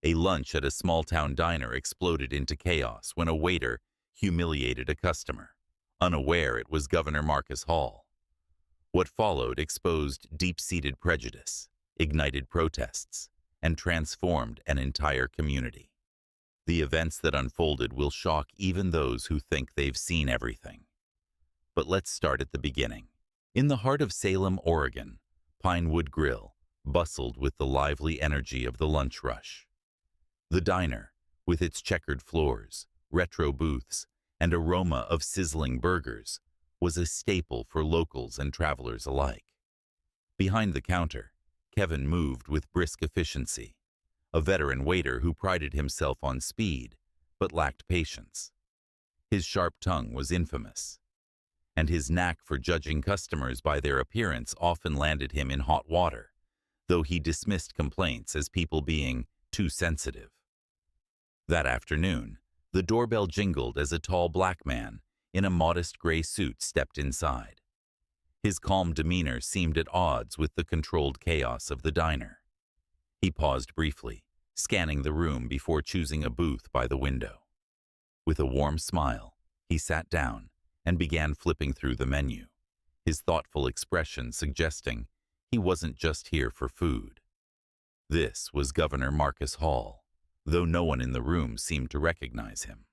A lunch at a small-town diner exploded into chaos when a waiter humiliated a customer, unaware it was Governor Marcus Hall. What followed exposed deep-seated prejudice, ignited protests, and transformed an entire community. The events that unfolded will shock even those who think they've seen everything. But let's start at the beginning. In the heart of Salem, Oregon, Pinewood Grill bustled with the lively energy of the lunch rush. The diner, with its checkered floors, retro booths, and aroma of sizzling burgers, was a staple for locals and travelers alike. Behind the counter, Kevin moved with brisk efficiency, a veteran waiter who prided himself on speed but lacked patience. His sharp tongue was infamous, and his knack for judging customers by their appearance often landed him in hot water, though he dismissed complaints as people being too sensitive. That afternoon, the doorbell jingled as a tall black man in a modest gray suit stepped inside. His calm demeanor seemed at odds with the controlled chaos of the diner. He paused briefly, scanning the room before choosing a booth by the window. With a warm smile, he sat down and began flipping through the menu, his thoughtful expression suggesting he wasn't just here for food. This was Governor Marcus Hall, though no one in the room seemed to recognize him.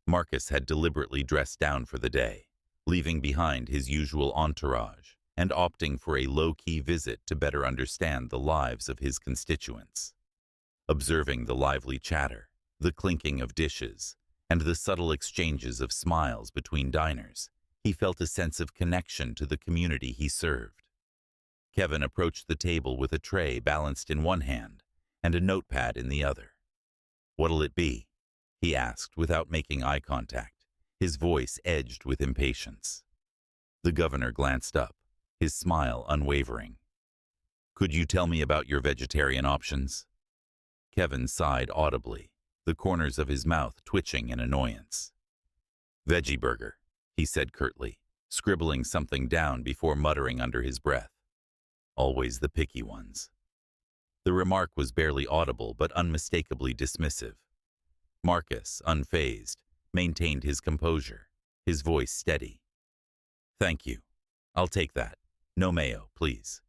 Marcus had deliberately dressed down for the day, leaving behind his usual entourage and opting for a low-key visit to better understand the lives of his constituents. Observing the lively chatter, the clinking of dishes, and the subtle exchanges of smiles between diners, he felt a sense of connection to the community he served. Kevin approached the table with a tray balanced in one hand and a notepad in the other. "What'll it be?" he asked without making eye contact, his voice edged with impatience. The governor glanced up, his smile unwavering. "Could you tell me about your vegetarian options?" Kevin sighed audibly, the corners of his mouth twitching in annoyance. "Veggie burger," he said curtly, scribbling something down before muttering under his breath. "Always the picky ones." The remark was barely audible but unmistakably dismissive. Marcus, unfazed, maintained his composure, his voice steady. "Thank you. I'll take that. No mayo, please."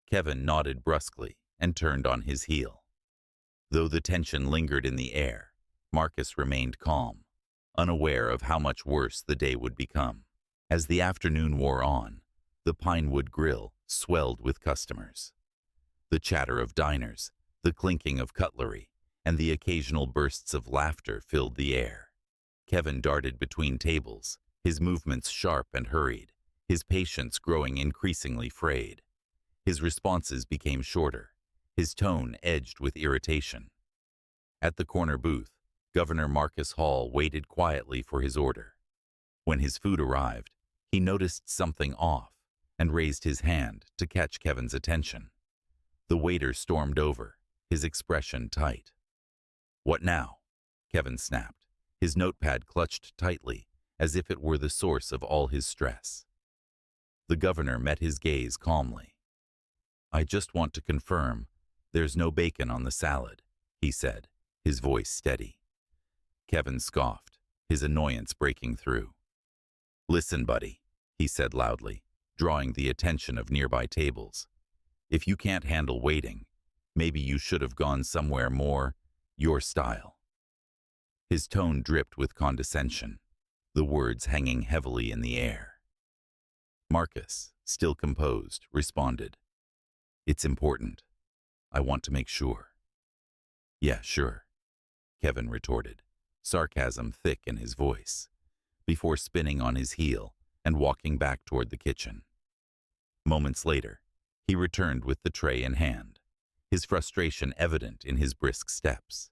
Kevin nodded brusquely and turned on his heel. Though the tension lingered in the air, Marcus remained calm, unaware of how much worse the day would become. As the afternoon wore on, the Pinewood Grill swelled with customers. The chatter of diners, the clinking of cutlery, and the occasional bursts of laughter filled the air. Kevin darted between tables, his movements sharp and hurried, his patience growing increasingly frayed. His responses became shorter, his tone edged with irritation. At the corner booth, Governor Marcus Hall waited quietly for his order. When his food arrived, he noticed something off and raised his hand to catch Kevin's attention. The waiter stormed over, his expression tight. "What now?" Kevin snapped, his notepad clutched tightly, as if it were the source of all his stress. The governor met his gaze calmly. "I just want to confirm there's no bacon on the salad," he said, his voice steady. Kevin scoffed, his annoyance breaking through. "Listen, buddy," he said loudly, drawing the attention of nearby tables. "If you can't handle waiting, maybe you should have gone somewhere more your style." His tone dripped with condescension, the words hanging heavily in the air. Marcus, still composed, responded, "It's important. I want to make sure." "Yeah, sure," Kevin retorted, sarcasm thick in his voice, before spinning on his heel and walking back toward the kitchen. Moments later, he returned with the tray in hand, his frustration evident in his brisk steps.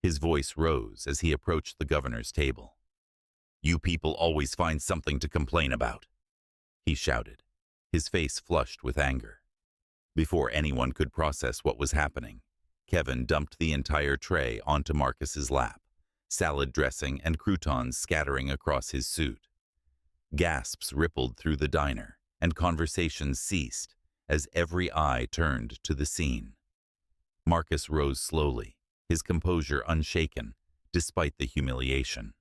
His voice rose as he approached the governor's table. "You people always find something to complain about," he shouted, his face flushed with anger. Before anyone could process what was happening, Kevin dumped the entire tray onto Marcus's lap, salad dressing and croutons scattering across his suit. Gasps rippled through the diner, and conversations ceased as every eye turned to the scene. Marcus rose slowly, his composure unshaken, despite the humiliation.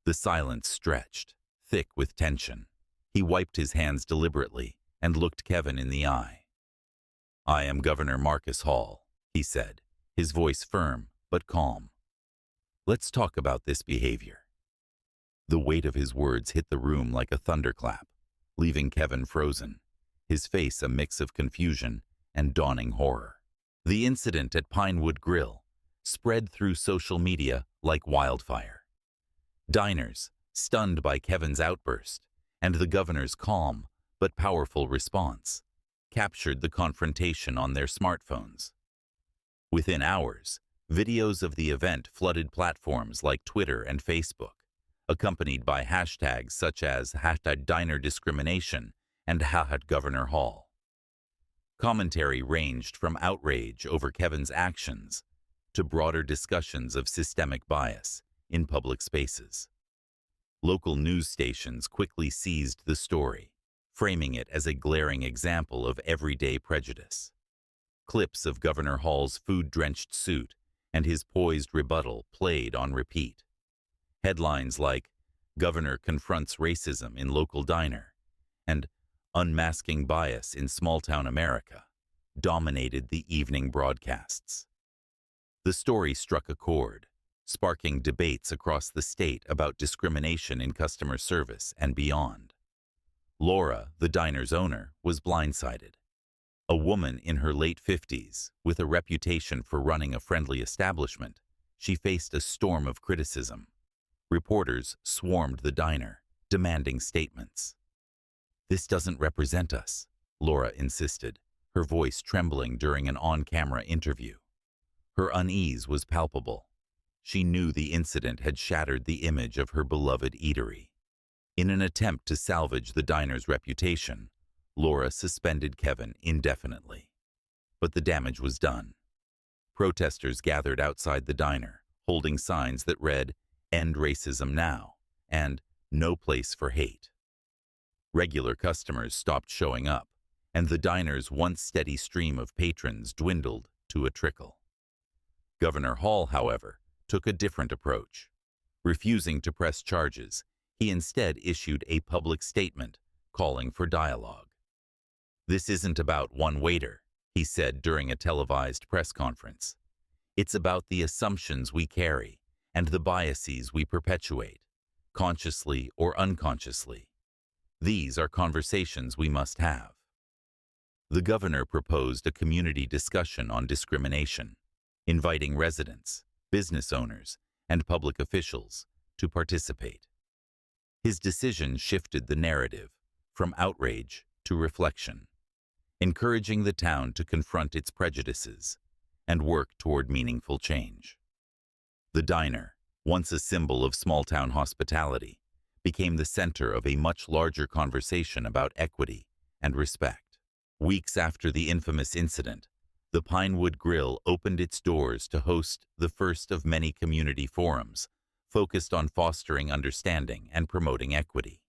The silence stretched, thick with tension. He wiped his hands deliberately and looked Kevin in the eye. "I am Governor Marcus Hall," he said, his voice firm but calm. "Let's talk about this behavior." The weight of his words hit the room like a thunderclap, leaving Kevin frozen, his face a mix of confusion and dawning horror. The incident at Pinewood Grill spread through social media like wildfire. Diners, stunned by Kevin's outburst and the governor's calm but powerful response, captured the confrontation on their smartphones. Within hours, videos of the event flooded platforms like Twitter and Facebook, accompanied by hashtags such as #DinerDiscrimination and #GovernorHall. Commentary ranged from outrage over Kevin's actions to broader discussions of systemic bias in public spaces. Local news stations quickly seized the story, framing it as a glaring example of everyday prejudice. Clips of Governor Hall's food-drenched suit and his poised rebuttal played on repeat. Headlines like "Governor Confronts Racism in Local Diner" and "Unmasking Bias in Small-Town America" dominated the evening broadcasts. The story struck a chord, sparking debates across the state about discrimination in customer service and beyond. Laura, the diner's owner, was blindsided. A woman in her late 50s, with a reputation for running a friendly establishment, she faced a storm of criticism. Reporters swarmed the diner, demanding statements. "This doesn't represent us," Laura insisted, her voice trembling during an on-camera interview. Her unease was palpable. She knew the incident had shattered the image of her beloved eatery. In an attempt to salvage the diner's reputation, Laura suspended Kevin indefinitely. But the damage was done. Protesters gathered outside the diner, holding signs that read, "End Racism Now" and "No Place for Hate." Regular customers stopped showing up, and the diner's once steady stream of patrons dwindled to a trickle. Governor Hall, however, took a different approach. Refusing to press charges, he instead issued a public statement calling for dialogue. "This isn't about one waiter," he said during a televised press conference. "It's about the assumptions we carry and the biases we perpetuate, consciously or unconsciously. These are conversations we must have." The governor proposed a community discussion on discrimination, inviting residents, business owners, and public officials to participate. His decision shifted the narrative from outrage to reflection, encouraging the town to confront its prejudices and work toward meaningful change. The diner, once a symbol of small-town hospitality, became the center of a much larger conversation about equity and respect. Weeks after the infamous incident, the Pinewood Grill opened its doors to host the first of many community forums focused on fostering understanding and promoting equity.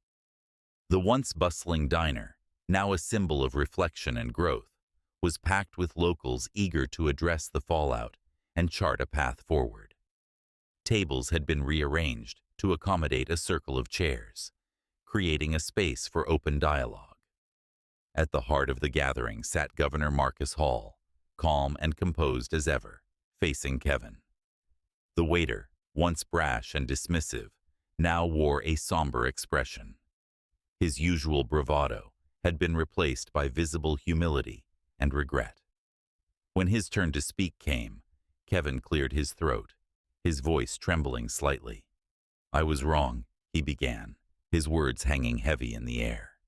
The once bustling diner, now a symbol of reflection and growth, was packed with locals eager to address the fallout and chart a path forward. Tables had been rearranged to accommodate a circle of chairs, creating a space for open dialogue. At the heart of the gathering sat Governor Marcus Hall, calm and composed as ever, facing Kevin. The waiter, once brash and dismissive, now wore a somber expression. His usual bravado had been replaced by visible humility and regret. When his turn to speak came, Kevin cleared his throat, his voice trembling slightly. "I was wrong," he began, his words hanging heavy in the air.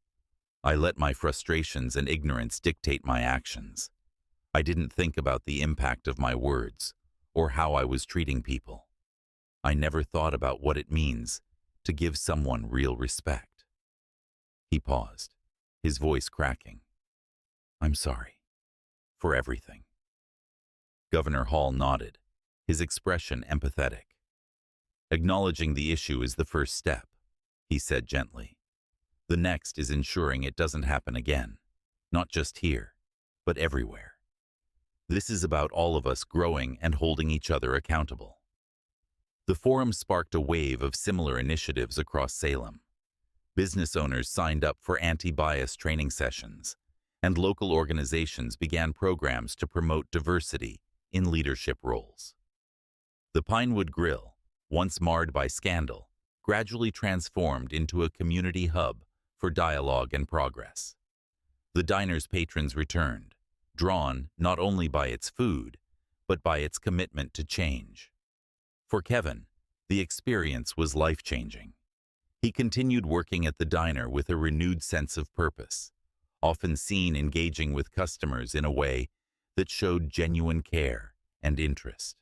"I let my frustrations and ignorance dictate my actions. I didn't think about the impact of my words or how I was treating people. I never thought about what it means to give someone real respect." He paused, his voice cracking. "I'm sorry for everything." Governor Hall nodded, his expression empathetic. "Acknowledging the issue is the first step," he said gently. "The next is ensuring it doesn't happen again, not just here, but everywhere." This is about all of us growing and holding each other accountable. The forum sparked a wave of similar initiatives across Salem. Business owners signed up for anti-bias training sessions, and local organizations began programs to promote diversity in leadership roles. The Pinewood Grill, once marred by scandal, gradually transformed into a community hub for dialogue and progress. The diner's patrons returned, drawn not only by its food, but by its commitment to change. For Kevin, the experience was life-changing. He continued working at the diner with a renewed sense of purpose, often seen engaging with customers in a way that showed genuine care and interest.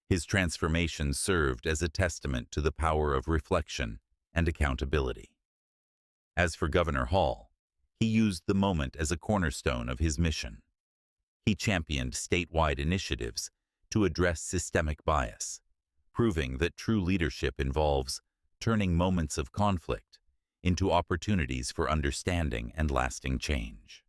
His transformation served as a testament to the power of reflection and accountability. As for Governor Hall, he used the moment as a cornerstone of his mission. He championed statewide initiatives to address systemic bias, proving that true leadership involves turning moments of conflict into opportunities for understanding and lasting change.